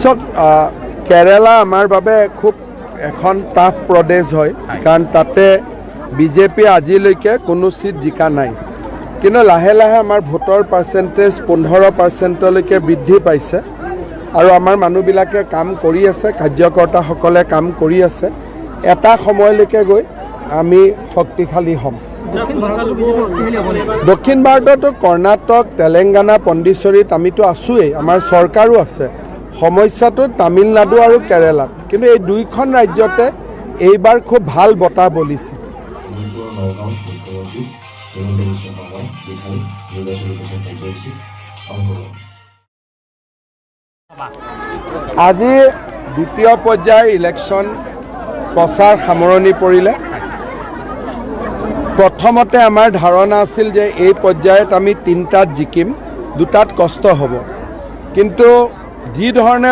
চাওক কেৰালা আমাৰ বাবে খুব এখন টাফ প্ৰদেশ হয় কাৰণ তাতে বিজেপি আজিলৈকে কোনো চিট জিকা নাই কিন্তু লাহে লাহে আমাৰ ভোটৰ পাৰ্চেণ্টেজ 15%লৈকে বৃদ্ধি পাইছে আৰু আমাৰ মানুহবিলাকে কাম কৰি আছে কাৰ্যকৰ্তাসকলে কাম কৰি আছে এটা সময়লৈকে গৈ আমি শক্তিশালী হ'ম দক্ষিণ ভাৰততো কৰ্ণাটক তেলেংগানা পণ্ডিচেৰীত আমিতো আছোৱেই আমাৰ চৰকাৰো আছে সমস্যাটো তামিলনাডু আৰু কেৰালাত কিন্তু এই দুইখন ৰাজ্যতে এইবাৰ খুব ভাল বঁটা বলিছে আজি দ্বিতীয় পৰ্যায়ৰ ইলেকশ্যন প্ৰচাৰ সামৰণি পৰিলে প্ৰথমতে আমাৰ ধাৰণা আছিল যে এই পৰ্যায়ত আমি 3টাত জিকিম 2টাত কষ্ট হ'ব কিন্তু যি ধৰণে